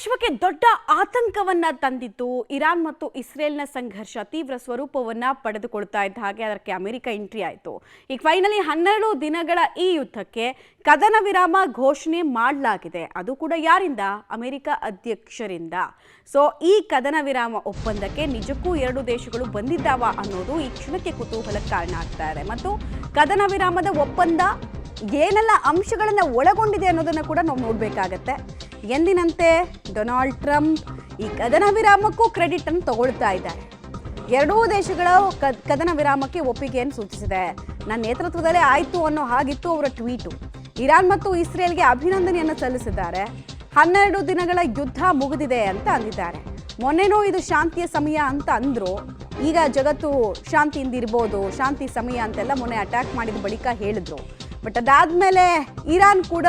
ವಿಶ್ವಕ್ಕೆ ದೊಡ್ಡ ಆತಂಕವನ್ನ ತಂದಿತ್ತು ಇರಾನ್ ಮತ್ತು ಇಸ್ರೇಲ್ನ ಸಂಘರ್ಷ ತೀವ್ರ ಸ್ವರೂಪವನ್ನ ಪಡೆದುಕೊಳ್ತಾ ಇದ್ದ ಹಾಗೆ ಅದಕ್ಕೆ ಅಮೆರಿಕ ಎಂಟ್ರಿ ಆಯಿತು. ಈಗ ಫೈನಲಿ 12 ದಿನಗಳ ಈ ಯುದ್ಧಕ್ಕೆ ಕದನ ವಿರಾಮ ಘೋಷಣೆ ಮಾಡಲಾಗಿದೆ. ಅದು ಕೂಡ ಯಾರಿಂದ? ಅಮೆರಿಕ ಅಧ್ಯಕ್ಷರಿಂದ. ಸೊ ಈ ಕದನ ವಿರಾಮ ಒಪ್ಪಂದಕ್ಕೆ ನಿಜಕ್ಕೂ ಎರಡು ದೇಶಗಳು ಬಂದಿದ್ದಾವ ಅನ್ನೋದು ಈ ಕ್ಷಣಕ್ಕೆ ಕುತೂಹಲಕ್ಕೆ ಕಾರಣ ಆಗ್ತಾ ಇದೆ. ಮತ್ತು ಕದನ ವಿರಾಮದ ಒಪ್ಪಂದ ಏನೆಲ್ಲ ಅಂಶಗಳನ್ನ ಒಳಗೊಂಡಿದೆ ಅನ್ನೋದನ್ನ ಕೂಡ ನಾವು ನೋಡಬೇಕಾಗತ್ತೆ. ಎಂದಿನಂತೆ ಡೊನಾಲ್ಡ್ ಟ್ರಂಪ್ ಈ ಕದನ ವಿರಾಮಕ್ಕೂ ಕ್ರೆಡಿಟ್ ಅನ್ನು ತಗೊಳ್ತಾ ಇದ್ದಾರೆ. ಎರಡೂ ದೇಶಗಳ ಕದನ ವಿರಾಮಕ್ಕೆ ಒಪ್ಪಿಗೆಯನ್ನು ಸೂಚಿಸಿದೆ. ನನ್ನ ನೇತೃತ್ವದಲ್ಲೇ ಆಯಿತು ಅನ್ನೋ ಹಾಗಿತ್ತು ಅವರ ಟ್ವೀಟು. ಇರಾನ್ ಮತ್ತು ಇಸ್ರೇಲ್ಗೆ ಅಭಿನಂದನೆಯನ್ನು ಸಲ್ಲಿಸಿದ್ದಾರೆ. 12 ದಿನಗಳ ಯುದ್ಧ ಮುಗಿದಿದೆ ಅಂತ ಅಂದಿದ್ದಾರೆ. ಮೊನ್ನೆನೂ ಇದು ಶಾಂತಿಯ ಸಮಯ ಅಂತ ಅಂದ್ರು. ಈಗ ಜಗತ್ತು ಶಾಂತಿಯಿಂದ ಇರ್ಬೋದು, ಶಾಂತಿ ಸಮಯ ಅಂತೆಲ್ಲ ಮೊನ್ನೆ ಅಟ್ಯಾಕ್ ಮಾಡಿದ ಬಳಿಕ ಹೇಳಿದ್ರು. ಬಟ್ ಅದಾದ್ಮೇಲೆ ಇರಾನ್ ಕೂಡ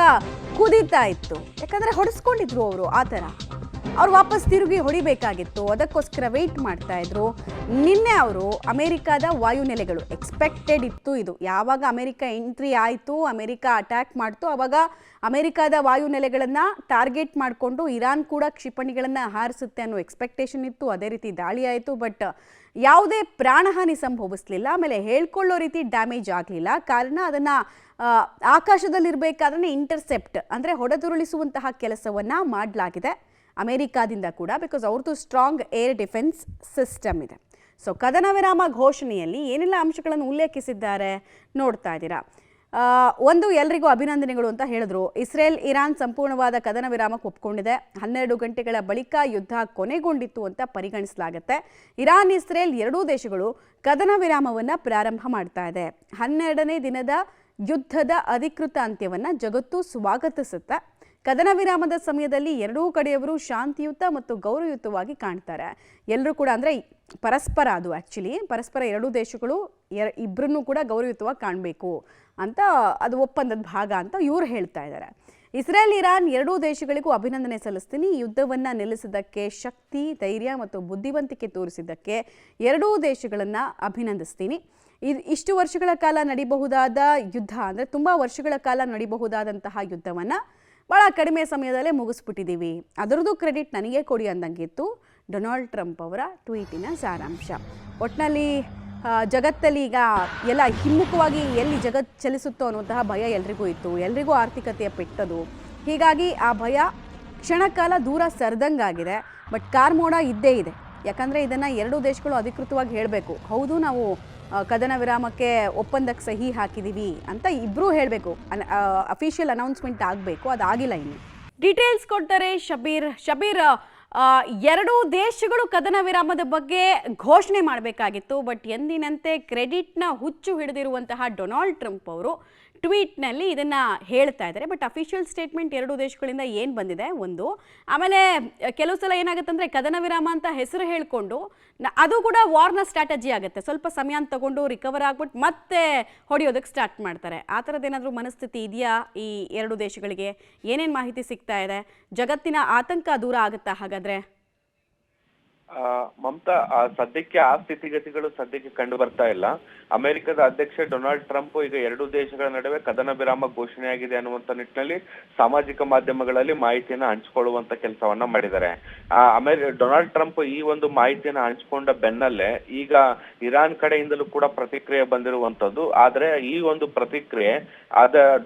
ಕುದೀತಾ ಇತ್ತು. ಯಾಕಂದ್ರೆ ಹೊಡೆಸ್ಕೊಂಡಿದ್ರು ಅವರು. ಆ ಥರ ಅವ್ರು ವಾಪಸ್ ತಿರುಗಿ ಹೊಡಿಬೇಕಾಗಿತ್ತು. ಅದಕ್ಕೋಸ್ಕರ ವೆಯ್ಟ್ ಮಾಡ್ತಾ ಇದ್ರು. ನಿನ್ನೆ ಅವರು ಅಮೆರಿಕದ ವಾಯುನೆಲೆಗಳು ಎಕ್ಸ್ಪೆಕ್ಟೆಡ್ ಇತ್ತು. ಇದು ಯಾವಾಗ ಅಮೆರಿಕ ಎಂಟ್ರಿ ಆಯಿತು, ಅಮೆರಿಕ ಅಟ್ಯಾಕ್ ಮಾಡ್ತು, ಅವಾಗ ಅಮೆರಿಕದ ವಾಯುನೆಲೆಗಳನ್ನು ಟಾರ್ಗೆಟ್ ಮಾಡಿಕೊಂಡು ಇರಾನ್ ಕೂಡ ಕ್ಷಿಪಣಿಗಳನ್ನು ಹಾರಿಸುತ್ತೆ ಅನ್ನೋ ಎಕ್ಸ್ಪೆಕ್ಟೇಷನ್ ಇತ್ತು. ಅದೇ ರೀತಿ ದಾಳಿ ಆಯಿತು. ಬಟ್ ಯಾವುದೇ ಪ್ರಾಣಹಾನಿ ಸಂಭವಿಸಲಿಲ್ಲ. ಆಮೇಲೆ ಹೇಳ್ಕೊಳ್ಳೋ ರೀತಿ ಡ್ಯಾಮೇಜ್ ಆಗಲಿಲ್ಲ. ಕಾರಣ ಅದನ್ನು ಆಕಾಶದಲ್ಲಿರಬೇಕಾದ್ರೆ ಇಂಟರ್ಸೆಪ್ಟ್ ಅಂದರೆ ಹೊಡೆದುರುಳಿಸುವಂತಹ ಕೆಲಸವನ್ನು ಮಾಡಲಾಗಿದೆ ಅಮೆರಿಕಾದಿಂದ ಕೂಡ. ಬಿಕಾಸ್ ಅವ್ರದ್ದು ಸ್ಟ್ರಾಂಗ್ ಏರ್ ಡಿಫೆನ್ಸ್ ಸಿಸ್ಟಮ್ ಇದೆ. ಸೊ ಕದನ ವಿರಾಮ ಘೋಷಣೆಯಲ್ಲಿ ಏನೆಲ್ಲ ಅಂಶಗಳನ್ನು ಉಲ್ಲೇಖಿಸಿದ್ದಾರೆ ನೋಡ್ತಾ ಇದ್ದೀರಾ. ಒಂದು, ಎಲ್ರಿಗೂ ಅಭಿನಂದನೆಗಳು ಅಂತ ಹೇಳಿದ್ರು. ಇಸ್ರೇಲ್ ಇರಾನ್ ಸಂಪೂರ್ಣವಾದ ಕದನ ವಿರಾಮಕ್ಕೆ ಒಪ್ಕೊಂಡಿದೆ. 12 ಗಂಟೆಗಳ ಬಳಿಕ ಯುದ್ಧ ಕೊನೆಗೊಂಡಿತ್ತು ಅಂತ ಪರಿಗಣಿಸಲಾಗುತ್ತೆ. ಇರಾನ್ ಇಸ್ರೇಲ್ ಎರಡೂ ದೇಶಗಳು ಕದನ ವಿರಾಮವನ್ನು ಪ್ರಾರಂಭ ಮಾಡ್ತಾ ಇದೆ. 12ನೇ ದಿನದ ಯುದ್ಧದ ಅಧಿಕೃತ ಅಂತ್ಯವನ್ನು ಜಗತ್ತು ಸ್ವಾಗತಿಸುತ್ತೆ. ಕದನ ವಿರಾಮದ ಸಮಯದಲ್ಲಿ ಎರಡೂ ಕಡೆಯವರು ಶಾಂತಿಯುತ ಮತ್ತು ಗೌರವಯುತವಾಗಿ ಕಾಣ್ತಾರೆ. ಎಲ್ಲರೂ ಕೂಡ ಅಂದರೆ ಪರಸ್ಪರ, ಅದು ಆ್ಯಕ್ಚುಲಿ ಪರಸ್ಪರ ಎರಡೂ ದೇಶಗಳು ಇಬ್ಬರನ್ನೂ ಕೂಡ ಗೌರವಯುತವಾಗಿ ಕಾಣಬೇಕು ಅಂತ ಅದು ಒಪ್ಪಂದದ ಭಾಗ ಅಂತ ಇವರು ಹೇಳ್ತಾ ಇದ್ದಾರೆ. ಇಸ್ರೇಲ್ ಇರಾನ್ ಎರಡೂ ದೇಶಗಳಿಗೂ ಅಭಿನಂದನೆ ಸಲ್ಲಿಸ್ತೀನಿ. ಈ ಯುದ್ಧವನ್ನು ನಿಲ್ಲಿಸಿದ್ದಕ್ಕೆ, ಶಕ್ತಿ, ಧೈರ್ಯ ಮತ್ತು ಬುದ್ಧಿವಂತಿಕೆ ತೋರಿಸಿದ್ದಕ್ಕೆ ಎರಡೂ ದೇಶಗಳನ್ನು ಅಭಿನಂದಿಸ್ತೀನಿ. ಇಷ್ಟು ವರ್ಷಗಳ ಕಾಲ ನಡಿಬಹುದಾದ ಯುದ್ಧ ಅಂದರೆ ತುಂಬ ವರ್ಷಗಳ ಕಾಲ ನಡಿಬಹುದಾದಂತಹ ಯುದ್ಧವನ್ನು ಭಾಳ ಕಡಿಮೆ ಸಮಯದಲ್ಲೇ ಮುಗಿಸ್ಬಿಟ್ಟಿದ್ದೀವಿ, ಅದರದ್ದು ಕ್ರೆಡಿಟ್ ನನಗೆ ಕೊಡಿ ಅಂದಂಗಿತ್ತು ಡೊನಾಲ್ಡ್ ಟ್ರಂಪ್ ಅವರ ಟ್ವೀಟಿನ ಸಾರಾಂಶ. ಒಟ್ಟಿನಲ್ಲಿ ಜಗತ್ತಲ್ಲಿ ಈಗ ಎಲ್ಲ ಹಿಮ್ಮುಖವಾಗಿ ಎಲ್ಲಿ ಜಗತ್ತು ಚಲಿಸುತ್ತೋ ಅನ್ನುವಂತಹ ಭಯ ಎಲ್ರಿಗೂ ಇತ್ತು. ಎಲ್ರಿಗೂ ಆರ್ಥಿಕತೆಯ ಪೆಟ್ಟದು. ಹೀಗಾಗಿ ಆ ಭಯ ಕ್ಷಣಕಾಲ ದೂರ ಸರಿದಂಗಾಗಿದೆ. ಬಟ್ ಕಾರ್ಮೋಡ ಇದ್ದೇ ಇದೆ. ಯಾಕಂದರೆ ಇದನ್ನು ಎರಡೂ ದೇಶಗಳು ಅಧಿಕೃತವಾಗಿ ಹೇಳಬೇಕು. ಹೌದು, ನಾವು ಕದನ ವಿರಾಮಕ್ಕೆ ಒಪ್ಪಂದಕ್ಕೆ ಸಹಿ ಹಾಕಿದ್ದೀವಿ ಅಂತ ಇಬ್ಬರೂ ಹೇಳಬೇಕು. ಅಫಿಷಿಯಲ್ ಅನೌನ್ಸ್ಮೆಂಟ್ ಆಗಬೇಕು. ಅದಾಗಿಲ್ಲ ಇನ್ನು. ಡೀಟೇಲ್ಸ್ ಕೊಡ್ತಾರೆ ಶಬೀರ್. ಎರಡೂ ದೇಶಗಳು ಕದನ ವಿರಾಮದ ಬಗ್ಗೆ ಘೋಷಣೆ ಮಾಡಬೇಕಾಗಿತ್ತು. ಬಟ್ ಎಂದಿನಂತೆ ಕ್ರೆಡಿಟ್ನ ಹುಚ್ಚು ಹಿಡಿದಿರುವಂತಹ ಡೊನಾಲ್ಡ್ ಟ್ರಂಪ್ ಅವರು ಟ್ವೀಟ್ನಲ್ಲಿ ಇದನ್ನು ಹೇಳ್ತಾ ಇದ್ದಾರೆ. ಬಟ್ ಅಫಿಷಿಯಲ್ ಸ್ಟೇಟ್ಮೆಂಟ್ ಎರಡೂ ದೇಶಗಳಿಂದ ಏನು ಬಂದಿದೆ ಒಂದು. ಆಮೇಲೆ ಕೆಲವು ಸಲ ಏನಾಗುತ್ತೆ ಅಂದರೆ ಕದನ ವಿರಾಮ ಅಂತ ಹೆಸರು ಹೇಳಿಕೊಂಡು ಅದು ಕೂಡ ವಾರ್ನ ಸ್ಟ್ರಾಟಜಿ ಆಗುತ್ತೆ. ಸ್ವಲ್ಪ ಸಮಯ ಅಂತ ತಗೊಂಡು ರಿಕವರ್ ಆಗ್ಬಿಟ್ಟು ಮತ್ತೆ ಹೊಡೆಯೋದಕ್ಕೆ ಸ್ಟಾರ್ಟ್ ಮಾಡ್ತಾರೆ. ಆ ಥರದ್ದೇನಾದರೂ ಮನಸ್ಥಿತಿ ಇದೆಯಾ ಈ ಎರಡು ದೇಶಗಳಿಗೆ? ಏನೇನು ಮಾಹಿತಿ ಸಿಗ್ತಾ ಇದೆ? ಜಗತ್ತಿನ ಆತಂಕ ದೂರ ಆಗುತ್ತಾ ಹಾಗಾದರೆ? ಮಮತಾ, ಸದ್ಯಕ್ಕೆ ಆ ಸ್ಥಿತಿಗತಿಗಳು ಸದ್ಯಕ್ಕೆ ಕಂಡು ಬರ್ತಾ ಇಲ್ಲ. ಅಮೆರಿಕದ ಅಧ್ಯಕ್ಷ ಡೊನಾಲ್ಡ್ ಟ್ರಂಪ್ ಈಗ ಎರಡೂ ದೇಶಗಳ ನಡುವೆ ಕದನ ವಿರಾಮ ಘೋಷಣೆಯಾಗಿದೆ ಅನ್ನುವಂತ ನಿಟ್ಟಿನಲ್ಲಿ ಸಾಮಾಜಿಕ ಮಾಧ್ಯಮಗಳಲ್ಲಿ ಮಾಹಿತಿಯನ್ನು ಹಂಚಿಕೊಳ್ಳುವಂತ ಕೆಲಸವನ್ನ ಮಾಡಿದ್ದಾರೆ. ಡೊನಾಲ್ಡ್ ಟ್ರಂಪ್ ಈ ಒಂದು ಮಾಹಿತಿಯನ್ನು ಹಂಚಿಕೊಂಡ ಬೆನ್ನಲ್ಲೇ ಈಗ ಇರಾನ್ ಕಡೆಯಿಂದಲೂ ಕೂಡ ಪ್ರತಿಕ್ರಿಯೆ ಬಂದಿರುವಂತದ್ದು. ಆದ್ರೆ ಈ ಒಂದು ಪ್ರತಿಕ್ರಿಯೆ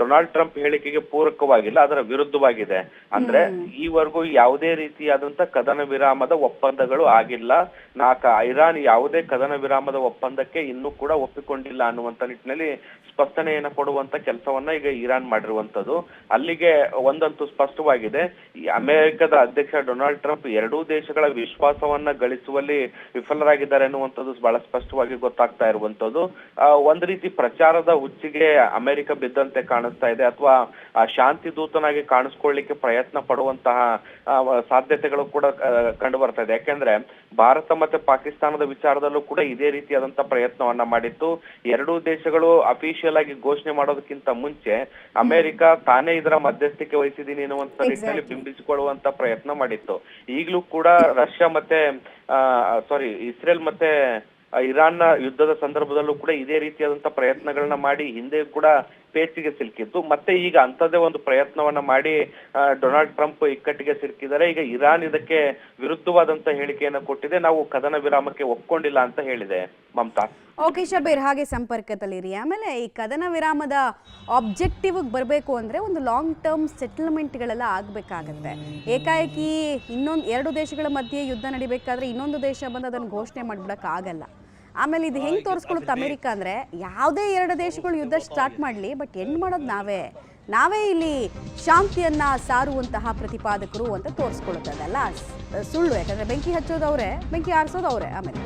ಡೊನಾಲ್ಡ್ ಟ್ರಂಪ್ ಹೇಳಿಕೆಗೆ ಪೂರಕವಾಗಿಲ್ಲ, ಅದರ ವಿರುದ್ಧವಾಗಿದೆ. ಅಂದ್ರೆ ಈವರೆಗೂ ಯಾವುದೇ ರೀತಿಯಾದಂತ ಕದನ ವಿರಾಮದ ಒಪ್ಪಂದಗಳು ಆಗಿಲ್ಲ. ಇರಾನ್ ಯಾವುದೇ ಕದನ ವಿರಾಮದ ಒಪ್ಪಂದಕ್ಕೆ ಇನ್ನೂ ಕೂಡ ಒಪ್ಪಿಕೊಂಡಿಲ್ಲ ಅನ್ನುವಂತ ನಿಟ್ಟಿನಲ್ಲಿ ಸ್ಪಷ್ಟನೆಯನ್ನು ಕೊಡುವಂತ ಕೆಲಸವನ್ನ ಈಗ ಇರಾನ್ ಮಾಡಿರುವಂತದ್ದು. ಅಲ್ಲಿಗೆ ಒಂದಂತೂ ಸ್ಪಷ್ಟವಾಗಿದೆ, ಈ ಅಮೆರಿಕದ ಅಧ್ಯಕ್ಷ ಡೊನಾಲ್ಡ್ ಟ್ರಂಪ್ ಎರಡೂ ದೇಶಗಳ ವಿಶ್ವಾಸವನ್ನ ಗಳಿಸುವಲ್ಲಿ ವಿಫಲರಾಗಿದ್ದಾರೆ ಅನ್ನುವಂಥದ್ದು ಬಹಳ ಸ್ಪಷ್ಟವಾಗಿ ಗೊತ್ತಾಗ್ತಾ ಇರುವಂತದ್ದು. ಒಂದ್ ರೀತಿ ಪ್ರಚಾರದ ಹುಚ್ಚಿಗೆ ಅಮೆರಿಕ ಬಿದ್ದಂತೆ ಕಾಣಿಸ್ತಾ ಇದೆ, ಅಥವಾ ಶಾಂತಿ ದೂತನಾಗಿ ಕಾಣಿಸ್ಕೊಳ್ಳಿಕ್ಕೆ ಪ್ರಯತ್ನ ಪಡುವಂತಹ ಸಾಧ್ಯತೆಗಳು ಕೂಡ ಕಂಡು ಬರ್ತಾ ಇದೆ. ಯಾಕೆಂದ್ರೆ ಭಾರತ ಮತ್ತೆ ಪಾಕಿಸ್ತಾನದ ವಿಚಾರದಲ್ಲೂ ಕೂಡ ಇದೇ ರೀತಿಯಾದಂತಹ ಪ್ರಯತ್ನವನ್ನ ಮಾಡಿತ್ತು. ಎರಡೂ ದೇಶಗಳು ಅಫಿಷಿಯಲ್ ಆಗಿ ಘೋಷಣೆ ಮಾಡೋದಕ್ಕಿಂತ ಮುಂಚೆ ಅಮೆರಿಕ ತಾನೇ ಇದರ ಮಧ್ಯಸ್ಥಿಕೆ ವಹಿಸಿದೀನಿ ಅನ್ನುವಂತ ನಿಟ್ಟಿನಲ್ಲಿ ಬಿಂಬಿಸಿಕೊಳ್ಳುವಂತ ಪ್ರಯತ್ನ ಮಾಡಿತ್ತು. ಈಗಲೂ ಕೂಡ ರಷ್ಯಾ ಮತ್ತೆ ಇಸ್ರೇಲ್ ಮತ್ತೆ ಇರಾನ್ನ ಯುದ್ಧದ ಸಂದರ್ಭದಲ್ಲೂ ಕೂಡ ಇದೇ ರೀತಿಯಾದಂತಹ ಪ್ರಯತ್ನಗಳನ್ನ ಮಾಡಿ ಹಿಂದೆ ಕೂಡ ಪೇಚಿಗೆ ಸಿಲುಕಿದ್ದು. ಮತ್ತೆ ಈಗ ಅಂಥದ್ದೇ ಒಂದು ಪ್ರಯತ್ನವನ್ನ ಮಾಡಿ ಡೊನಾಲ್ಡ್ ಟ್ರಂಪ್ ಇಕ್ಕಟ್ಟಿಗೆ ಸಿಲುಕಿದ್ದಾರೆ. ಈಗ ಇರಾನ್ ಇದಕ್ಕೆ ವಿರುದ್ಧವಾದಂತ ಹೇಳಿಕೆಯನ್ನು ಕೊಟ್ಟಿದೆ. ನಾವು ಕದನ ವಿರಾಮಕ್ಕೆ ಒಪ್ಕೊಂಡಿಲ್ಲ ಅಂತ ಹೇಳಿದೆ ಮಮತಾ. ಓಕೆ ಶಬೀರ್, ಹಾಗೆ ಸಂಪರ್ಕದಲ್ಲಿರಿ. ಆಮೇಲೆ ಈ ಕದನ ವಿರಾಮದ ಆಬ್ಜೆಕ್ಟಿವ್ಗೆ ಬರಬೇಕು ಅಂದರೆ ಒಂದು ಲಾಂಗ್ ಟರ್ಮ್ ಸೆಟಲ್ಮೆಂಟ್ಗಳೆಲ್ಲ ಆಗಬೇಕಾಗತ್ತೆ. ಏಕಾಏಕಿ ಎರಡು ದೇಶಗಳ ಮಧ್ಯೆ ಯುದ್ಧ ನಡಿಬೇಕಾದ್ರೆ ಇನ್ನೊಂದು ದೇಶ ಬಂದು ಅದನ್ನು ಘೋಷಣೆ ಮಾಡಿಬಿಡೋಕ್ಕಾಗಲ್ಲ. ಆಮೇಲೆ ಇದು ಹೆಂಗೆ ತೋರಿಸ್ಕೊಳ್ಳುತ್ತೆ ಅಮೆರಿಕ ಅಂದರೆ, ಯಾವುದೇ ಎರಡು ದೇಶಗಳು ಯುದ್ಧ ಸ್ಟಾರ್ಟ್ ಮಾಡಲಿ, ಬಟ್ ಎಂಡ್ ಮಾಡೋದು ನಾವೇ ಇಲ್ಲಿ ಶಾಂತಿಯನ್ನು ಸಾರುವಂತಹ ಪ್ರತಿಪಾದಕರು ಅಂತ ತೋರಿಸ್ಕೊಳ್ಳುತ್ತೆ. ಅದೆಲ್ಲ ಸುಳ್ಳು. ಯಾಕಂದರೆ ಬೆಂಕಿ ಹಚ್ಚೋದು ಅವರೇ, ಬೆಂಕಿ ಆರಿಸೋದು ಅವರೇ. ಆಮೇಲೆ